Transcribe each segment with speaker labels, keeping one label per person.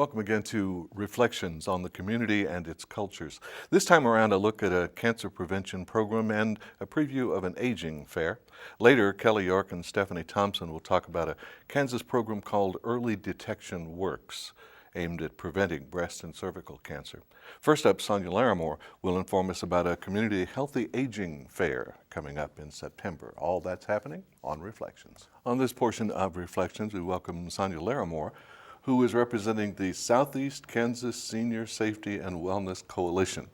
Speaker 1: Welcome again to Reflections on the Community and its Cultures. This time around, a look at a cancer prevention program and a preview of an aging fair. Later, Kelly York and Stephanie Thompson will talk about a Kansas program called Early Detection Works, aimed at preventing breast and cervical cancer. First up, Sonia Larimore will inform us about a community healthy aging fair coming up in September. All that's happening on Reflections. On this portion of Reflections, we welcome Sonia Larimore, who is representing the Southeast Kansas Senior Safety and Wellness Coalition.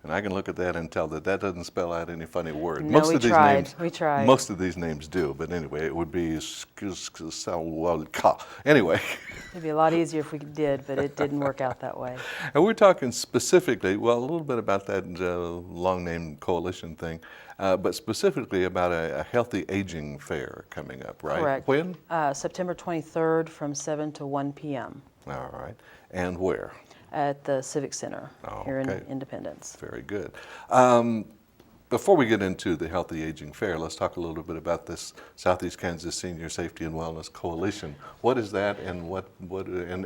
Speaker 1: And I can look at that and tell that that doesn't spell out any funny word.
Speaker 2: No, we tried.
Speaker 1: Most of these names do, but anyway, it would be anyway.
Speaker 2: It'd be a lot easier if we did, but it didn't work out that way.
Speaker 1: And we're talking specifically, well, a little bit about that long name coalition thing, but specifically about a healthy aging fair coming up, right?
Speaker 2: Correct.
Speaker 1: When?
Speaker 2: September 23rd from 7 to 1 p.m.
Speaker 1: All right. And where?
Speaker 2: At the Civic Center here in Independence.
Speaker 1: Very good. Before we get into the Healthy Aging Fair, let's talk a little bit about this Southeast Kansas Senior Safety and Wellness Coalition. What is that, and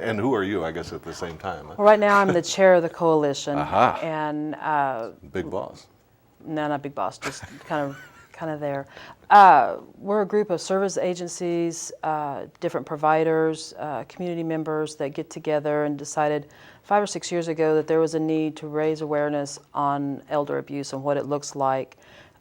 Speaker 1: and who are you, I guess, at the same time? Huh?
Speaker 2: Well, right now I'm the chair of the coalition.
Speaker 1: Aha.
Speaker 2: And
Speaker 1: Big boss.
Speaker 2: No, not big boss, just kind of there. We're a group of service agencies, different providers, community members that get together and decided 5 or 6 years ago that there was a need to raise awareness on elder abuse and what it looks like,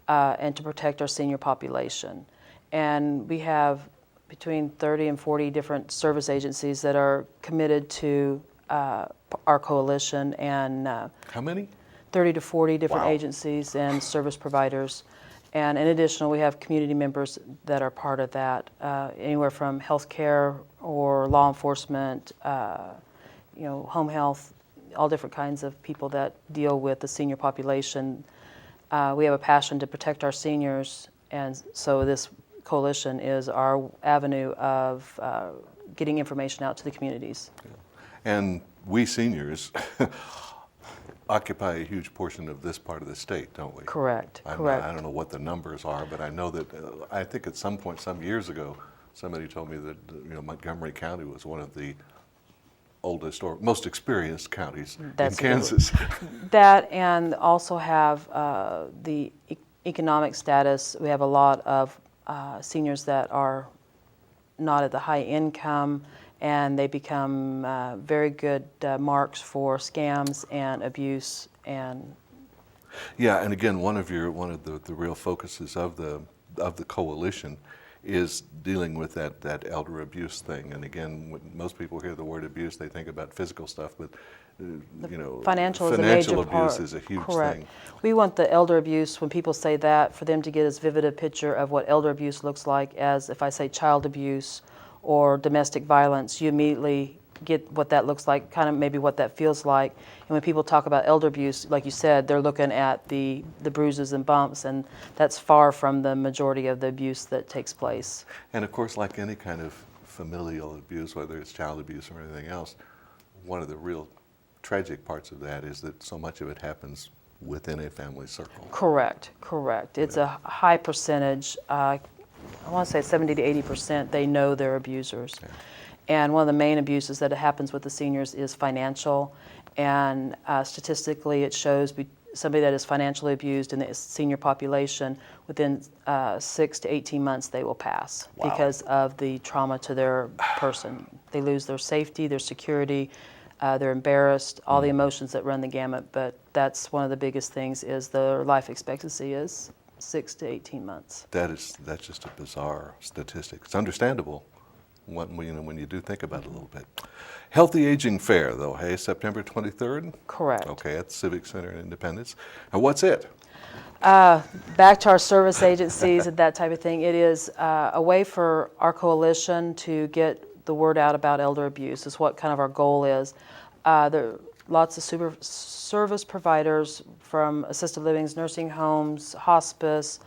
Speaker 2: and to protect our senior population. And we have between 30 and 40 different service agencies that are committed to our coalition. And
Speaker 1: how many?
Speaker 2: 30 to 40 different
Speaker 1: Wow.
Speaker 2: agencies and service providers. And in addition, we have community members that are part of that, anywhere from healthcare or law enforcement, home health, all different kinds of people that deal with the senior population. We have a passion to protect our seniors, and so this coalition is our avenue of getting information out to the communities.
Speaker 1: And we seniors occupy a huge portion of this part of the state, don't we?
Speaker 2: Correct.
Speaker 1: I don't know what the numbers are, but I know that I think at some point, some years ago, somebody told me that Montgomery County was one of the oldest or most experienced counties in Kansas.
Speaker 2: That, and also have the economic status. We have a lot of seniors that are not at the high income, and they become very good marks for scams and abuse. And
Speaker 1: yeah, and again, one of the real focuses of the coalition is dealing with that elder abuse thing. And again, when most people hear the word abuse, they think about physical stuff, but
Speaker 2: financial is a major
Speaker 1: abuse
Speaker 2: part.
Speaker 1: is a huge
Speaker 2: Correct.
Speaker 1: thing.
Speaker 2: We want the elder abuse, when people say that, for them to get as vivid a picture of what elder abuse looks like as if I say child abuse or domestic violence, you immediately get what that looks like, kind of maybe what that feels like. And when people talk about elder abuse, like you said, they're looking at the bruises and bumps, and that's far from the majority of the abuse that takes place.
Speaker 1: And of course, like any kind of familial abuse, whether it's child abuse or anything else, one of the real tragic parts of that is that so much of it happens within a family circle.
Speaker 2: Correct. It's a high percentage. I want to say 70 to 80%, they know they're abusers. Yeah. And one of the main abuses that happens with the seniors is financial. And statistically, it shows somebody that is financially abused in the senior population, within 6 to 18 months, they will pass. Wow. Because of the trauma to their person. They lose their safety, their security, they're embarrassed, all the emotions that run the gamut. But that's one of the biggest things, is their life expectancy is 6 to 18 months.
Speaker 1: That's just a bizarre statistic. It's understandable when you do think about it a little bit. Healthy Aging Fair, though, hey, September 23rd?
Speaker 2: Correct.
Speaker 1: Okay, at the Civic Center in Independence. And what's it?
Speaker 2: Back to our service agencies and that type of thing, it is a way for our coalition to get the word out about elder abuse, is what kind of our goal is. There are lots of service providers, from assisted livings, nursing homes, hospice.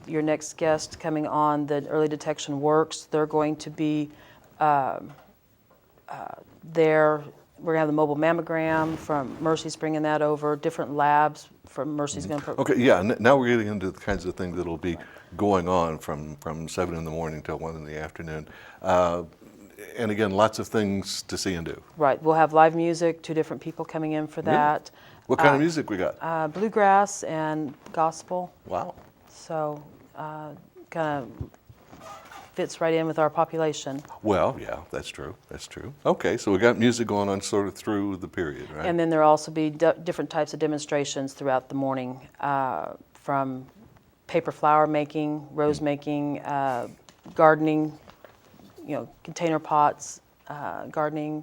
Speaker 2: Your next guest coming on, the Early Detection Works, they're going to be there. We're going to have the mobile mammogram from Mercy's bringing that over, different labs from Mercy's going to...
Speaker 1: Okay, yeah, now we're getting into the kinds of things that'll be going on from 7 in the morning till 1 in the afternoon. And again, lots of things to see and do.
Speaker 2: Right. We'll have live music, 2 different people coming in for
Speaker 1: Really?
Speaker 2: that.
Speaker 1: What kind of music we got?
Speaker 2: Bluegrass and gospel.
Speaker 1: Wow.
Speaker 2: So kind of fits right in with our population.
Speaker 1: Well, yeah, that's true. That's true. Okay, so we got music going on sort of through the period, right?
Speaker 2: And then there'll also be different types of demonstrations throughout the morning, from paper flower making, rose making, gardening, container pots, gardening.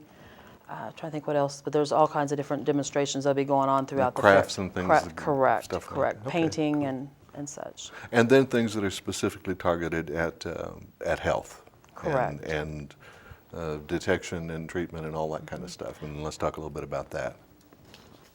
Speaker 2: Trying to think what else, but there's all kinds of different demonstrations that'll be going on throughout the
Speaker 1: crafts and things.
Speaker 2: Correct,
Speaker 1: stuff like
Speaker 2: correct.
Speaker 1: that. Okay,
Speaker 2: Painting
Speaker 1: cool.
Speaker 2: and such.
Speaker 1: And then things that are specifically targeted at health.
Speaker 2: Correct.
Speaker 1: And detection and treatment and all that kind of stuff. And let's talk a little bit about that.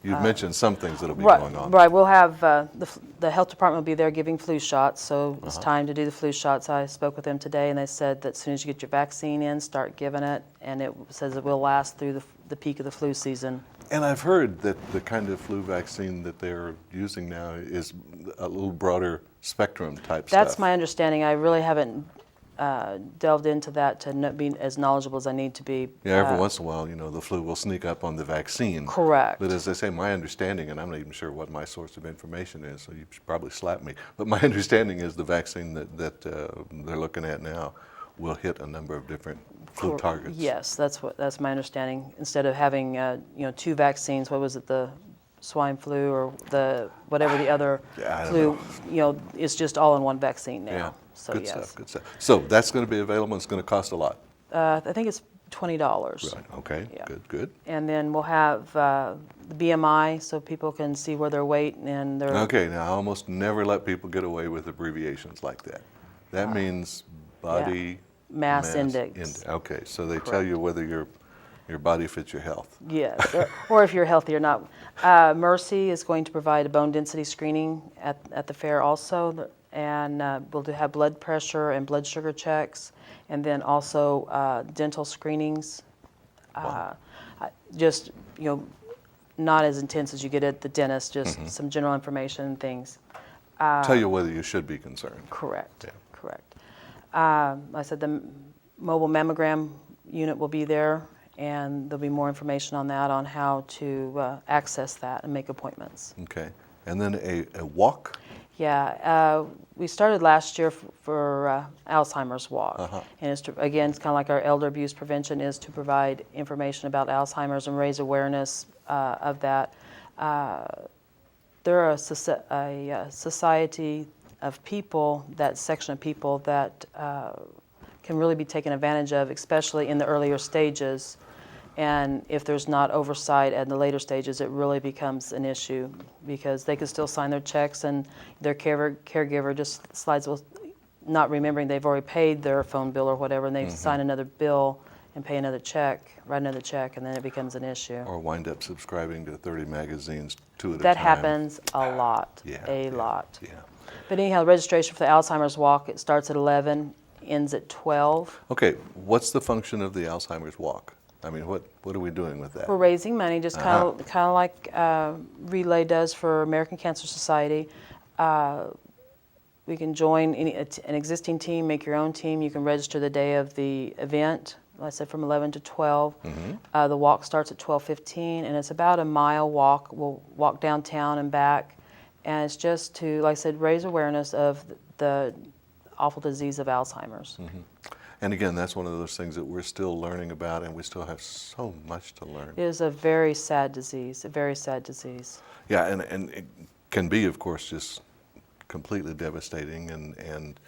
Speaker 1: You've mentioned some things that'll be going on.
Speaker 2: Right. We'll have the health department will be there giving flu shots, so it's time to do the flu shots. I spoke with them today, and they said that as soon as you get your vaccine in, start giving it, and it says it will last through the peak of the flu season.
Speaker 1: And I've heard that the kind of flu vaccine that they're using now is a little broader spectrum type stuff.
Speaker 2: That's my understanding. I really haven't delved into that to be as knowledgeable as I need to be.
Speaker 1: Yeah, every once in a while, the flu will sneak up on the vaccine.
Speaker 2: Correct.
Speaker 1: But as I say, my understanding, and I'm not even sure what my source of information is, so you should probably slap me, but my understanding is the vaccine that they're looking at now will hit a number of different flu targets.
Speaker 2: Yes, that's my understanding. Instead of having 2 vaccines, what was it, the swine flu or the whatever the other flu, it's just all in one vaccine now.
Speaker 1: Yeah.
Speaker 2: So
Speaker 1: good
Speaker 2: yes.
Speaker 1: stuff, good stuff. So that's going to be available. It's going to cost a lot.
Speaker 2: I think it's $20.
Speaker 1: Right. Okay.
Speaker 2: Yeah.
Speaker 1: Good.
Speaker 2: And then we'll have the BMI, so people can see where their weight and their.
Speaker 1: Okay. Now I almost never let people get away with abbreviations like that. That means body
Speaker 2: Mass index.
Speaker 1: Okay. So they tell you whether your body fits your health.
Speaker 2: Yes, or if you're healthy or not. Mercy is going to provide a bone density screening at the fair also, and we'll have blood pressure and blood sugar checks, and then also dental screenings.
Speaker 1: Wow.
Speaker 2: Just, not as intense as you get at the dentist, just some general information and things.
Speaker 1: Tell you whether you should be concerned.
Speaker 2: Correct,
Speaker 1: Yeah.
Speaker 2: correct. I said the mobile mammogram unit will be there, and there'll be more information on that, on how to access that and make appointments.
Speaker 1: Okay. And then a walk?
Speaker 2: Yeah, we started last year for Alzheimer's Walk. And it's again, it's kind of like our elder abuse prevention is to provide information about Alzheimer's and raise awareness of that. They're a society of people, that section of people that can really be taken advantage of, especially in the earlier stages. And if there's not oversight at the later stages, it really becomes an issue, because they can still sign their checks and their caregiver just slides with not remembering they've already paid their phone bill or whatever, and they sign another bill and pay another check, write another check, and then it becomes an issue.
Speaker 1: Or wind up subscribing to 30 magazines, 2 at a time.
Speaker 2: That happens a lot,
Speaker 1: Yeah.
Speaker 2: lot.
Speaker 1: Yeah.
Speaker 2: But anyhow, the registration for the Alzheimer's Walk, it starts at 11, ends at 12.
Speaker 1: Okay, what's the function of the Alzheimer's Walk? I mean, what are we doing with that?
Speaker 2: We're raising money, just kind of like Relay does for American Cancer Society. We can join an existing team, make your own team. You can register the day of the event, like I said, from 11 to 12. The walk starts at 12:15, and it's about a mile walk. We'll walk downtown and back, and it's just to, like I said, raise awareness of the awful disease of Alzheimer's.
Speaker 1: And again, that's one of those things that we're still learning about, and we still have so much to learn.
Speaker 2: It is a very sad disease, a very sad disease.
Speaker 1: Yeah, and it can be, of course, just completely devastating, and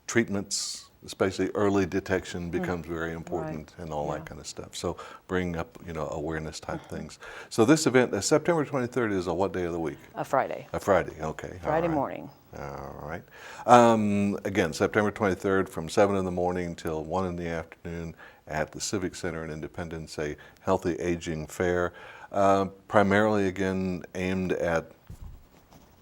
Speaker 1: treatments, especially early detection, becomes very important, and all that kind of stuff. So bring up, awareness type things. So this event, September 23rd, is a what day of the week?
Speaker 2: A Friday.
Speaker 1: A Friday, okay.
Speaker 2: Friday morning.
Speaker 1: All right. Again, September 23rd from 7 in the morning till 1 in the afternoon at the Civic Center in Independence, a healthy aging fair, primarily, again, aimed at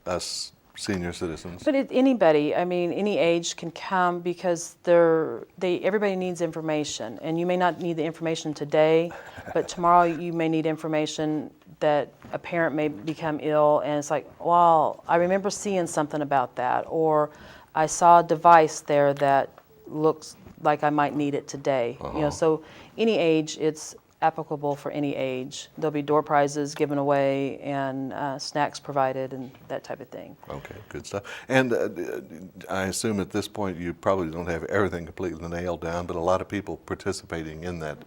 Speaker 1: us senior citizens.
Speaker 2: But anybody, I mean, any age can come, because everybody needs information. And you may not need the information today, but tomorrow you may need information that a parent may become ill, and it's like, well, I remember seeing something about that, or I saw a device there that looks like I might need it today. You know, so any age, it's applicable for any age. There'll be door prizes given away and snacks provided and that type of thing.
Speaker 1: Okay, good stuff. And I assume at this point you probably don't have everything completely nailed down, but a lot of people participating in that,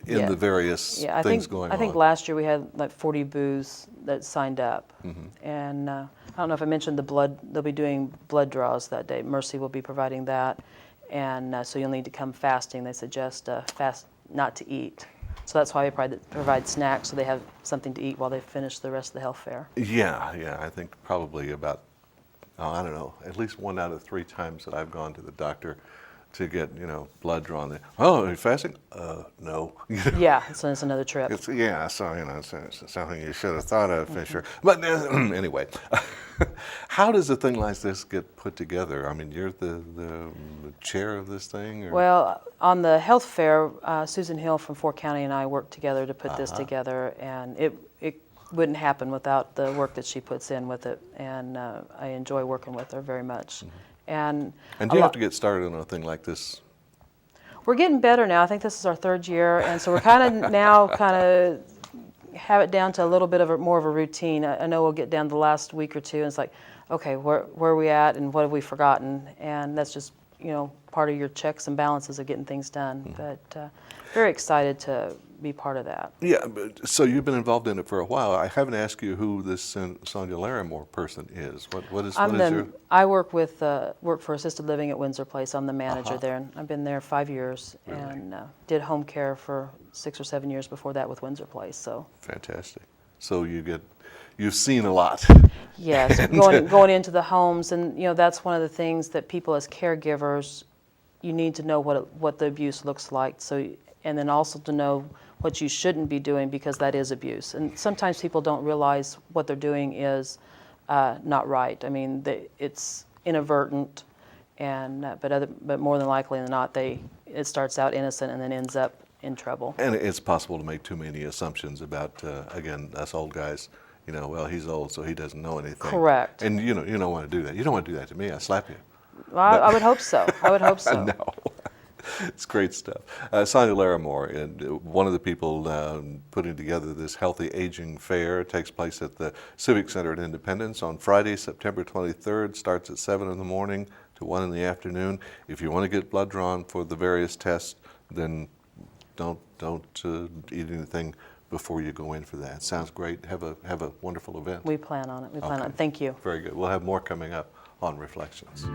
Speaker 1: in
Speaker 2: Yeah.
Speaker 1: the various
Speaker 2: Yeah,
Speaker 1: things going on.
Speaker 2: I think last year we had like 40 booths that signed up. And I don't know if I mentioned they'll be doing blood draws that day. Mercy will be providing that. And so you'll need to come fasting. They suggest fast not to eat. So that's why we provide snacks, so they have something to eat while they finish the rest of the health fair.
Speaker 1: Yeah, I think probably about, I don't know, at least 1 out of 3 times that I've gone to the doctor to get, blood drawn. Oh, are you fasting? No.
Speaker 2: Yeah, so it's another trip.
Speaker 1: So it's something you should have thought of, Fisher. But anyway, how does a thing like this get put together? I mean, you're the chair of this thing? Or?
Speaker 2: Well, on the health fair, Susan Hill from Fort County and I worked together to put this together, and it wouldn't happen without the work that she puts in with it, and I enjoy working with her very much. And
Speaker 1: do you have to get started on a thing like this?
Speaker 2: We're getting better now. I think this is our 3rd year, and so we're kind of have it down to a little bit of more of a routine. I know we'll get down the last week or two, and it's like, okay, where are we at, and what have we forgotten? And that's just part of your checks and balances of getting things done. But very excited to be part of that.
Speaker 1: Yeah, so you've been involved in it for a while. I haven't asked you who this Sonia Larimore person is. What is your...
Speaker 2: I work for assisted living at Windsor Place. I'm the manager there, and I've been there 5 years, and did home care for 6 or 7 years before that with Windsor Place. So
Speaker 1: fantastic. So you've seen a lot.
Speaker 2: Yes, going into the homes, and that's one of the things that people as caregivers, you need to know what the abuse looks like. So, and then also to know what you shouldn't be doing, because that is abuse. And sometimes people don't realize what they're doing is not right. I mean, it's inadvertent, and but more than likely than not, it starts out innocent and then ends up in trouble.
Speaker 1: And it's possible to make too many assumptions about again, us old guys. Well, he's old, so he doesn't know anything.
Speaker 2: Correct.
Speaker 1: And you don't want to do that. You don't want to do that to me. I slap you.
Speaker 2: Well, I would hope so. I would hope so.
Speaker 1: No. It's great stuff. Sonia Larimore, one of the people putting together this Healthy Aging Fair, takes place at the Civic Center at Independence on Friday, September 23rd. Starts at 7 in the morning to 1 in the afternoon. If you want to get blood drawn for the various tests, then don't eat anything before you go in for that. Sounds great. Have a wonderful event.
Speaker 2: We plan on it. We plan on it. Thank you.
Speaker 1: Very good. We'll have more coming up on Reflections.